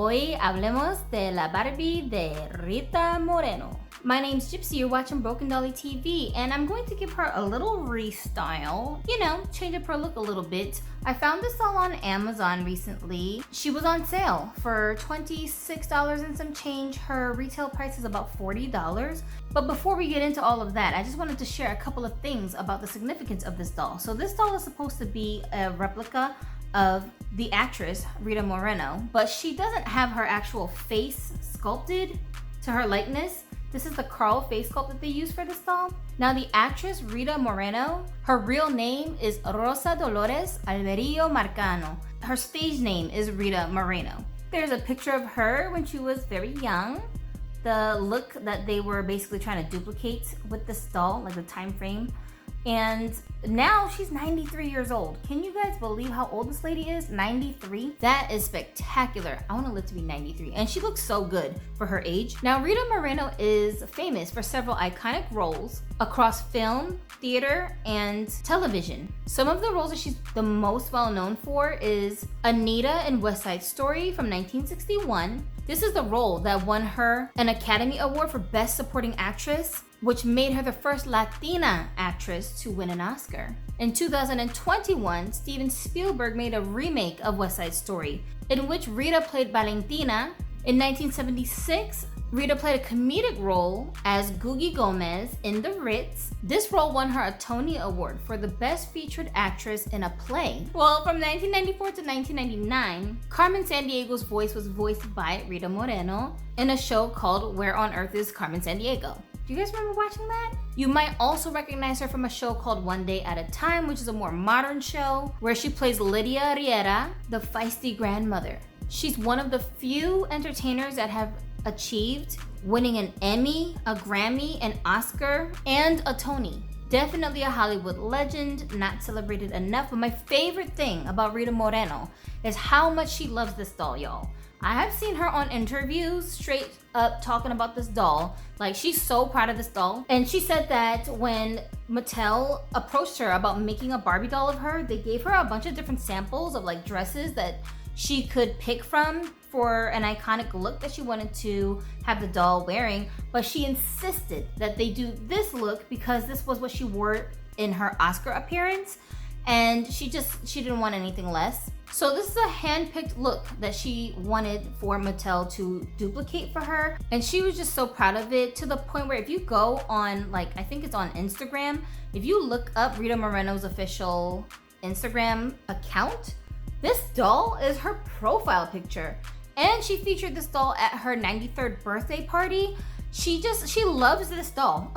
Hoy hablemos de la Barbie de Rita Moreno. My name's Gypsy, you're watching Broken Dolly TV, and I'm going to give her a little restyle. You know, change up her look a little bit. I found this doll on Amazon recently. She was on sale for $26 and some change. Her retail price is about $40. But before we get into all of that, I just wanted to share a couple of things about the significance of this doll. So this doll is supposed to be a replica of the actress Rita Moreno, but she doesn't have her actual face sculpted to her likeness. This is the Karl face sculpt that they use for this doll. Now the actress Rita Moreno, her real name is Rosa Dolores Alberillo Marcano. Her stage name is Rita Moreno. There's a picture of her when she was very young. The look that they were basically trying to duplicate with this doll, like the time frame. And now she's 93 years old. Can you guys believe how old this lady is? 93? That is spectacular. I want to live to be 93. And she looks so good for her age. Now, Rita Moreno is famous for several iconic roles across film, theater, and television. Some of the roles that she's the most well known for is Anita in West Side Story from 1961. This is the role that won her an Academy Award for Best Supporting Actress, which made her the first Latina actress to win an Oscar. In 2021, Steven Spielberg made a remake of West Side Story, in which Rita played Valentina. In 1976, Rita played a comedic role as Googie Gomez in The Ritz. This role won her a Tony Award for the Best Featured Actress in a Play. Well, from 1994 to 1999, Carmen Sandiego's voice was voiced by Rita Moreno in a show called Where on Earth is Carmen Sandiego? Do you guys remember watching that? You might also recognize her from a show called One Day at a Time, which is a more modern show where she plays Lydia Riera, the feisty grandmother. She's one of the few entertainers that have achieved winning an Emmy, a Grammy, an Oscar, and a Tony. Definitely a Hollywood legend, not celebrated enough. But my favorite thing about Rita Moreno is how much she loves this doll, y'all. I have seen her on interviews straight up talking about this doll. Like, she's so proud of this doll. And she said that when Mattel approached her about making a Barbie doll of her, they gave her a bunch of different samples of like dresses that she could pick from for an iconic look that she wanted to have the doll wearing. But she insisted that they do this look because this was what she wore in her Oscar appearance. And she didn't want anything less. So this is a hand-picked look that she wanted for Mattel to duplicate for her. And she was just so proud of it, to the point where if you go on, like, I think it's on Instagram, if you look up Rita Moreno's official Instagram account, this doll is her profile picture. And she featured this doll at her 93rd birthday party. She loves this doll.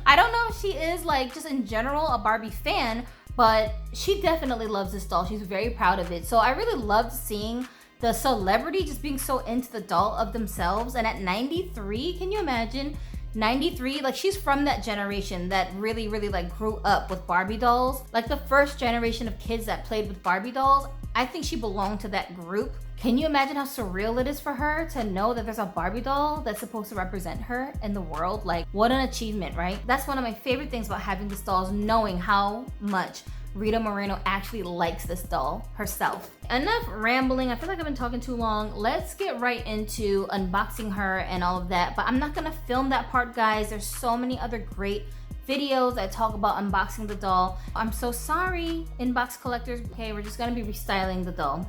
I don't know if she is, like, just in general a Barbie fan, but she definitely loves this doll. She's very proud of it. So I really loved seeing the celebrity just being so into the doll of themselves. And at 93, can you imagine? 93, like, she's from that generation that really like grew up with Barbie dolls. Like the first generation of kids that played with Barbie dolls. I think she belonged to that group. Can you imagine how surreal it is for her to know that there's a Barbie doll that's supposed to represent her in the world? Like, what an achievement, right? That's one of my favorite things about having this doll, is knowing how much Rita Moreno actually likes this doll herself. Enough rambling. I feel like I've been talking too long. Let's get right into unboxing her and all of that. But I'm not gonna film that part, guys. There's so many other great videos that talk about unboxing the doll. I'm so sorry, inbox collectors. Okay, we're just gonna be restyling the doll.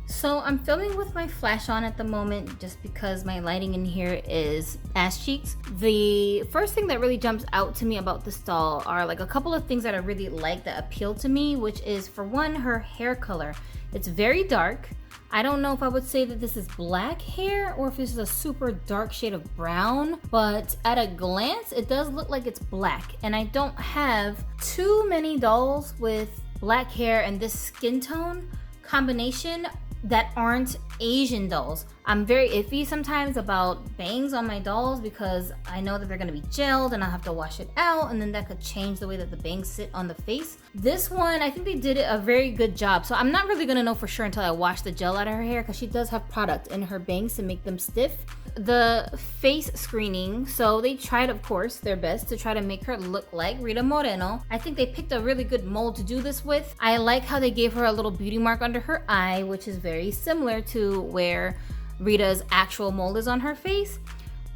So I'm filming with my flash on at the moment just because my lighting in here is ass cheeks. The first thing that really jumps out to me about this doll are like a couple of things that I really like that appeal to me, which is, for one, her hair color. It's very dark. I don't know if I would say that this is black hair or if this is a super dark shade of brown, but at a glance, it does look like it's black. And I don't have too many dolls with black hair and this skin tone combination that aren't Asian dolls. I'm very iffy sometimes about bangs on my dolls because I know that they're gonna be gelled and I'll have to wash it out, and then that could change the way that the bangs sit on the face. This one, I think they did a very good job. So I'm not really gonna know for sure until I wash the gel out of her hair, because she does have product in her bangs to make them stiff. the face screening, so they tried, of course, their best to try to make her look like Rita Moreno. I think they picked a really good mold to do this with. I like how they gave her a little beauty mark under her eye, which is very similar to where Rita's actual mold is on her face.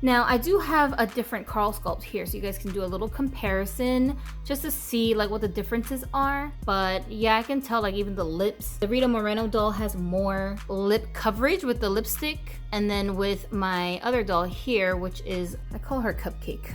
Now, I do have a different Karl Sculpt here, so you guys can do a little comparison just to see like what the differences are. But yeah, I can tell like even the lips. The Rita Moreno doll has more lip coverage with the lipstick. And then with my other doll here, which is, I call her Cupcake.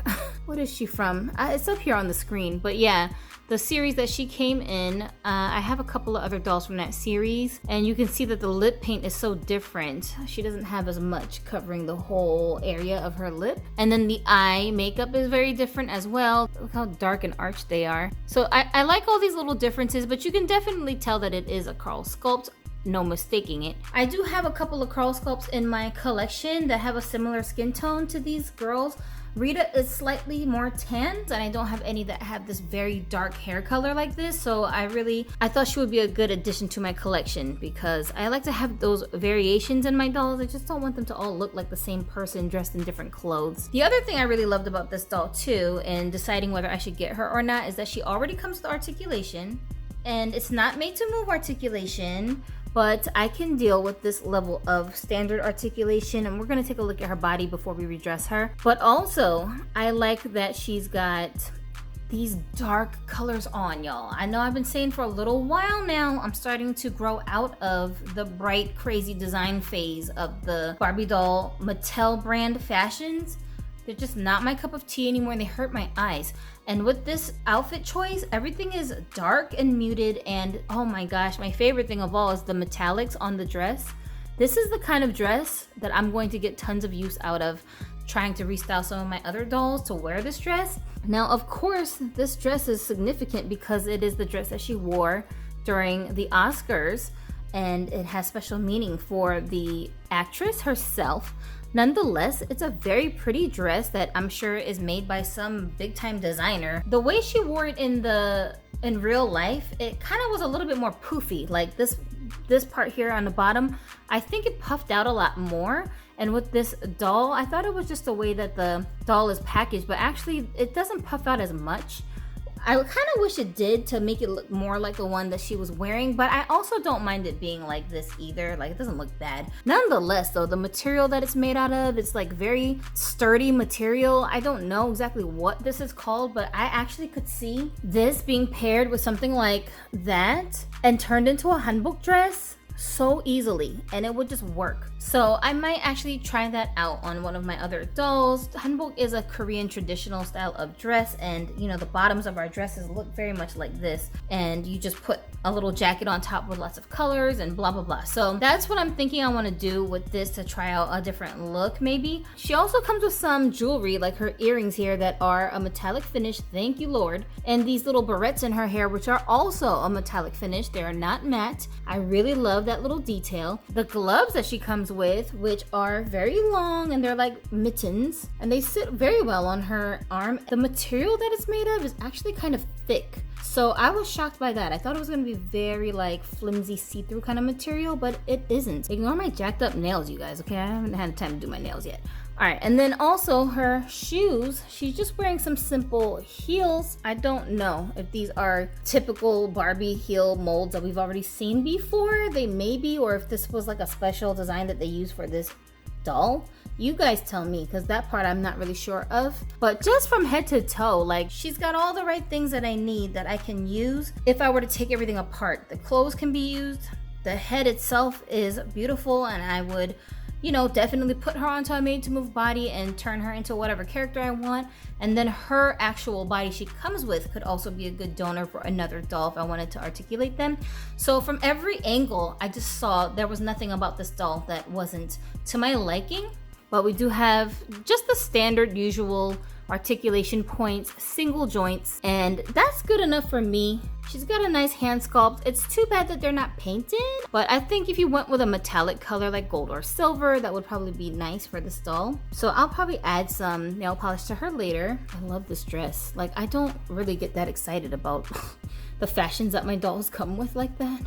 What is she from? It's up here on the screen. But yeah, the series that she came in, I have a couple of other dolls from that series, and you can see that the lip paint is so different. She doesn't have as much covering the whole area of her lip. And then the eye makeup is very different as well. Look how dark and arched they are. So I like all these little differences, but you can definitely tell that it is a Karl Sculpt. No mistaking it. I do have a couple of Karl Sculpts in my collection that have a similar skin tone to these girls. Rita is slightly more tanned, and I don't have any that have this very dark hair color like this, so I thought she would be a good addition to my collection because I like to have those variations in my dolls. I just don't want them to all look like the same person dressed in different clothes. The other thing I really loved about this doll too, and deciding whether I should get her or not, is that she already comes with articulation, and it's not made to move articulation, but I can deal with this level of standard articulation, and we're gonna take a look at her body before we redress her. But also, I like that she's got these dark colors on, y'all. I know I've been saying for a little while now, I'm starting to grow out of the bright, crazy design phase of the Barbie doll Mattel brand fashions. They're just not my cup of tea anymore, and they hurt my eyes. And with this outfit choice, everything is dark and muted, and oh my gosh, my favorite thing of all is the metallics on the dress. This is the kind of dress that I'm going to get tons of use out of trying to restyle some of my other dolls to wear this dress. Now, of course, this dress is significant because it is the dress that she wore during the Oscars, and it has special meaning for the actress herself. Nonetheless, it's a very pretty dress that I'm sure is made by some big time designer. The way she wore it in real life, it kind of was a little bit more poofy. Like this part here on the bottom, I think it puffed out a lot more. And with this doll, I thought it was just the way that the doll is packaged, but actually it doesn't puff out as much. I kind of wish it did to make it look more like the one that she was wearing, but I also don't mind it being like this either. Like, it doesn't look bad. Nonetheless, though, the material that it's made out of, it's like very sturdy material. I don't know exactly what this is called, but I actually could see this being paired with something like that and turned into a hanbok dress so easily, and it would just work. So I might actually try that out on one of my other dolls. Hanbok is a Korean traditional style of dress, and you know, the bottoms of our dresses look very much like this, and you just put a little jacket on top with lots of colors and blah blah blah. So that's what I'm thinking I want to do with this, to try out a different look maybe. She also comes with some jewelry, like her earrings here that are a metallic finish, thank you Lord, and these little barrettes in her hair which are also a metallic finish. They are not matte. I really love that little detail. The gloves that she comes with, which are very long and they're like mittens, and they sit very well on her arm. The material that it's made of is actually kind of thick, so I was shocked by that. I thought it was going to be very like flimsy see-through kind of material, but it isn't. Ignore my jacked up nails, you guys, okay? I haven't had time to do my nails yet. All right, and then also her shoes, she's just wearing some simple heels. I don't know if these are typical Barbie heel molds that we've already seen before. They may be, or if this was like a special design that they used for this doll. You guys tell me, because that part I'm not really sure of. But just from head to toe, like, she's got all the right things that I need that I can use if I were to take everything apart. The clothes can be used. The head itself is beautiful, and I would, you know, definitely put her onto a made to move body and turn her into whatever character I want. And then her actual body she comes with could also be a good donor for another doll if I wanted to articulate them. So from every angle, I just saw there was nothing about this doll that wasn't to my liking. But we do have just the standard usual articulation points, single joints, and that's good enough for me. She's got a nice hand sculpt. It's too bad that they're not painted, but I think if you went with a metallic color like gold or silver, that would probably be nice for this doll. So I'll probably add some nail polish to her later. I love this dress. Like, I don't really get that excited about the fashions that my dolls come with like that,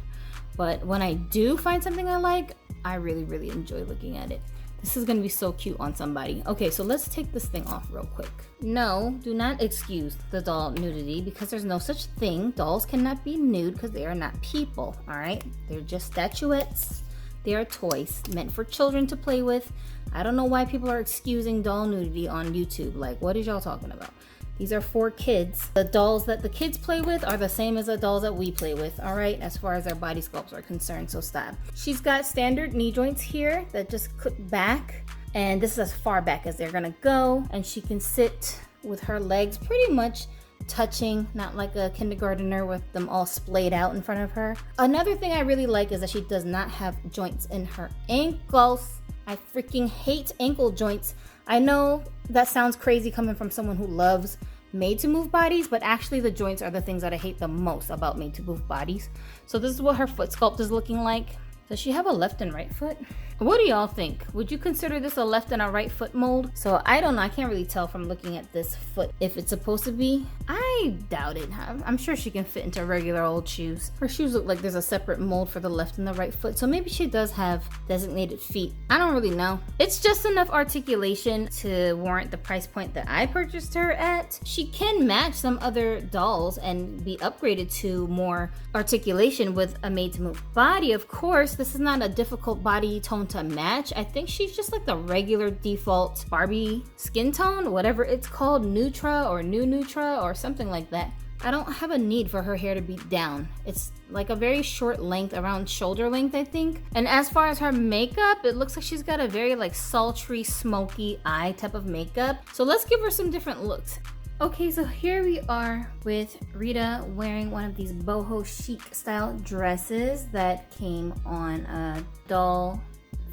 but when I do find something I like, I really enjoy looking at it. This is gonna be so cute on somebody. Okay, so let's take this thing off real quick. No, do not excuse the doll nudity because there's no such thing. Dolls cannot be nude because they are not people, all right? They're just statuettes. They are toys meant for children to play with. I don't know why people are excusing doll nudity on YouTube. Like, what is y'all talking about? These are for kids. The dolls that the kids play with are the same as the dolls that we play with, all right, as far as their body sculpts are concerned, so stop. She's got standard knee joints here that just clip back, and this is as far back as they're gonna go, and she can sit with her legs pretty much touching, not like a kindergartner with them all splayed out in front of her. Another thing I really like is that she does not have joints in her ankles. I freaking hate ankle joints. I know that sounds crazy coming from someone who loves made to move bodies, but actually the joints are the things that I hate the most about made to move bodies. So this is what her foot sculpt is looking like. Does she have a left and right foot? What do y'all think? Would you consider this a left and a right foot mold? So I don't know, I can't really tell from looking at this foot if it's supposed to be. I doubt it. I'm sure she can fit into regular old shoes. Her shoes look like there's a separate mold for the left and the right foot, so maybe she does have designated feet. I don't really know. It's just enough articulation to warrant the price point that I purchased her at. She can match some other dolls and be upgraded to more articulation with a made to move body. Of course, this is not a difficult body tone to match. I think she's just like the regular default Barbie skin tone, whatever it's called, Nutra or New Nutra or something like that. I don't have a need for her hair to be down. It's like a very short length, around shoulder length, I think. And as far as her makeup, it looks like she's got a very like sultry, smoky eye type of makeup. So let's give her some different looks. Okay, so here we are with Rita wearing one of these boho chic style dresses that came on a doll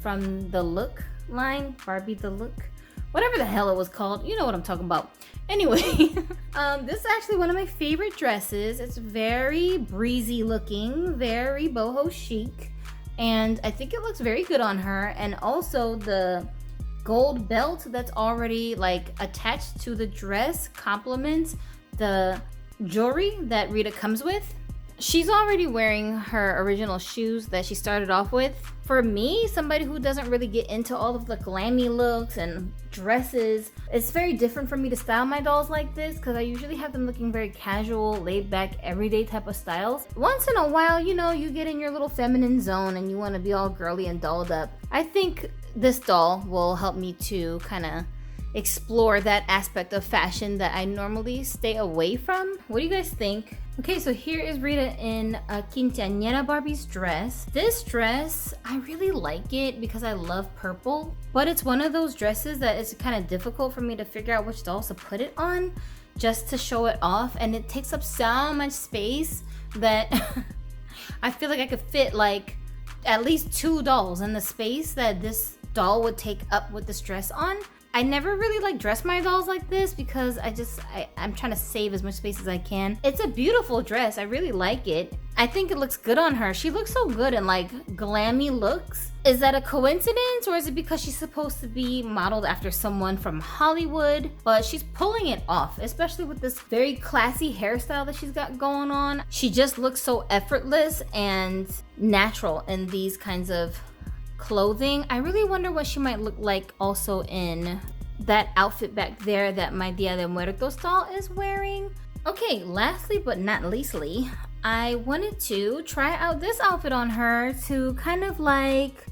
from the Look line, Barbie the Look, whatever the hell it was called. You know what I'm talking about. Anyway, this is actually one of my favorite dresses. It's very breezy looking, very boho chic, and I think it looks very good on her. And also the gold belt that's already like attached to the dress complements the jewelry that Rita comes with. She's already wearing her original shoes that she started off with. For me, somebody who doesn't really get into all of the glammy looks and dresses, it's very different for me to style my dolls like this because I usually have them looking very casual, laid back, everyday type of styles. Once in a while, you know, you get in your little feminine zone and you want to be all girly and dolled up. I think this doll will help me to kind of explore that aspect of fashion that I normally stay away from. What do you guys think? Okay, so here is Rita in a quinceañera Barbie's dress. This dress, I really like it because I love purple, but it's one of those dresses that it's kind of difficult for me to figure out which dolls to put it on just to show it off, and it takes up so much space that I feel like I could fit like at least 2 dolls in the space that this doll would take up with this dress on. I never really like dress my dolls like this because I'm trying to save as much space as I can. It's a beautiful dress. I really like it. I think it looks good on her. She looks so good in like glammy looks. Is that a coincidence or is it because she's supposed to be modeled after someone from Hollywood? But she's pulling it off, especially with this very classy hairstyle that she's got going on. She just looks so effortless and natural in these kinds of clothing. I really wonder what she might look like also in that outfit back there that my Dia de Muertos doll is wearing. Okay, lastly but not leastly, I wanted to try out this outfit on her to kind of like,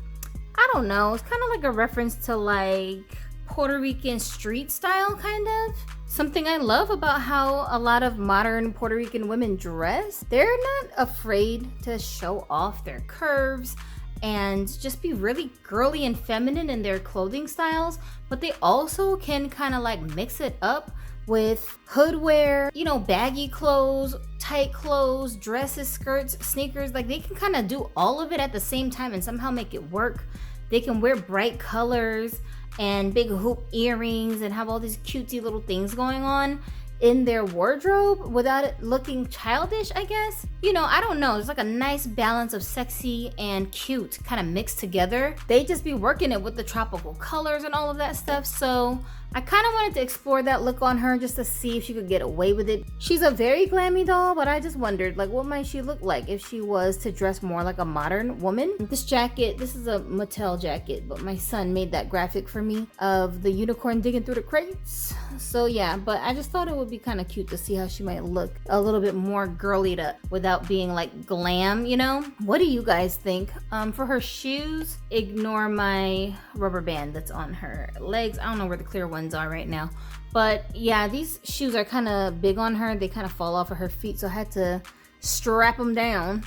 I don't know, it's kind of like a reference to like Puerto Rican street style kind of. Something I love about how a lot of modern Puerto Rican women dress. They're not afraid to show off their curves and just be really girly and feminine in their clothing styles, but they also can kind of like mix it up with hoodwear, you know, baggy clothes, tight clothes, dresses, skirts, sneakers. Like they can kind of do all of it at the same time and somehow make it work. They can wear bright colors and big hoop earrings and have all these cutesy little things going on in their wardrobe without it looking childish, I guess. You know, I don't know. There's like a nice balance of sexy and cute kind of mixed together. They just be working it with the tropical colors and all of that stuff. So I kind of wanted to explore that look on her just to see if she could get away with it. She's a very glammy doll, but I just wondered, like, what might she look like if she was to dress more like a modern woman? This jacket, this is a Mattel jacket, but my son made that graphic for me of the unicorn digging through the crates. So yeah, but I just thought it would be kind of cute to see how she might look a little bit more girlied up without being like glam, you know? What do you guys think? For her shoes, ignore my rubber band that's on her legs. I don't know where the clear ones are right now, but yeah, these shoes are kind of big on her. They kind of fall off of her feet, so I had to strap them down.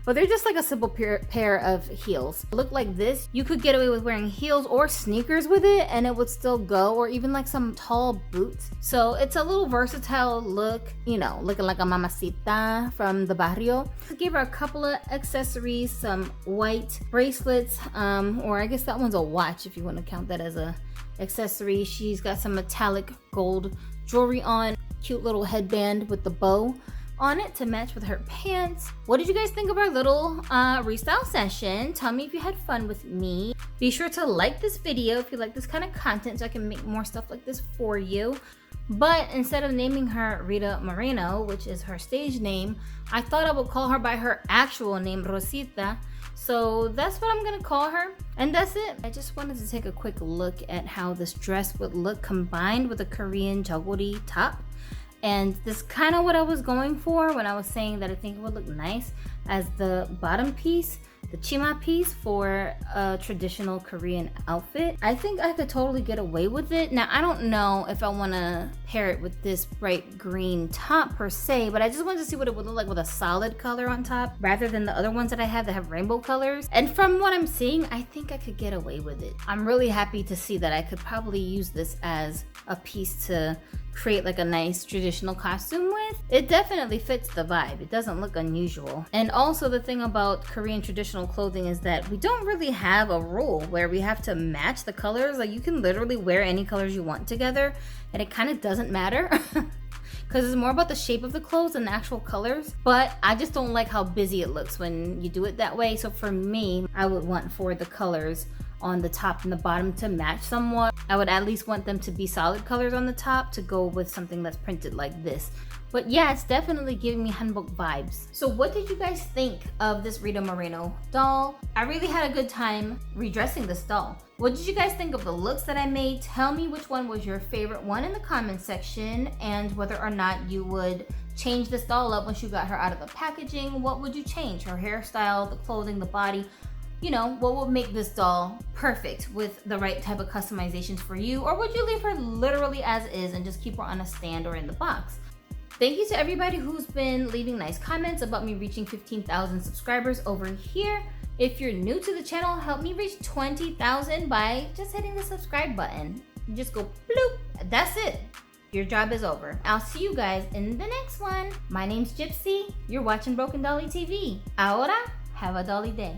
But they're just like a simple pair of heels. Look like this. You could get away with wearing heels or sneakers with it and it would still go, or even like some tall boots. So it's a little versatile look, you know, looking like a mamacita from the barrio. I gave her a couple of accessories, some white bracelets, or I guess that one's a watch if you want to count that as a accessory. She's got some metallic gold jewelry on, cute little headband with the bow on it to match with her pants. What did you guys think of our little restyle session? Tell me if you had fun with me. Be sure to like this video if you like this kind of content so I can make more stuff like this for you. But instead of naming her Rita Moreno, which is her stage name, I thought I would call her by her actual name, Rosita. So that's what I'm gonna call her, and that's it. I just wanted to take a quick look at how this dress would look combined with a Korean joguri top. And this is kind of what I was going for when I was saying that I think it would look nice as the bottom piece, the chima piece for a traditional Korean outfit. I think I could totally get away with it. Now, I don't know if I want to pair it with this bright green top per se, but I just wanted to see what it would look like with a solid color on top rather than the other ones that I have that have rainbow colors. And from what I'm seeing, I think I could get away with it. I'm really happy to see that I could probably use this as a piece to create like a nice traditional costume with. It definitely fits the vibe. It doesn't look unusual. And also the thing about Korean traditional clothing is that we don't really have a rule where we have to match the colors. Like you can literally wear any colors you want together and it kind of doesn't matter. Because it's more about the shape of the clothes than the actual colors. But I just don't like how busy it looks when you do it that way. So for me, I would want for the colors on the top and the bottom to match somewhat. I would at least want them to be solid colors on the top to go with something that's printed like this. But yeah, it's definitely giving me hanbok vibes. So what did you guys think of this Rita Moreno doll? I really had a good time redressing this doll. What did you guys think of the looks that I made? Tell me which one was your favorite one in the comment section and whether or not you would change this doll up once you got her out of the packaging. What would you change? Her hairstyle, the clothing, the body? You know, what would make this doll perfect with the right type of customizations for you? Or would you leave her literally as is and just keep her on a stand or in the box? Thank you to everybody who's been leaving nice comments about me reaching 15,000 subscribers over here. If you're new to the channel, help me reach 20,000 by just hitting the subscribe button. You just go bloop. That's it. Your job is over. I'll see you guys in the next one. My name's Gypsy. You're watching Broken Dolly TV. Ahora, have a dolly day.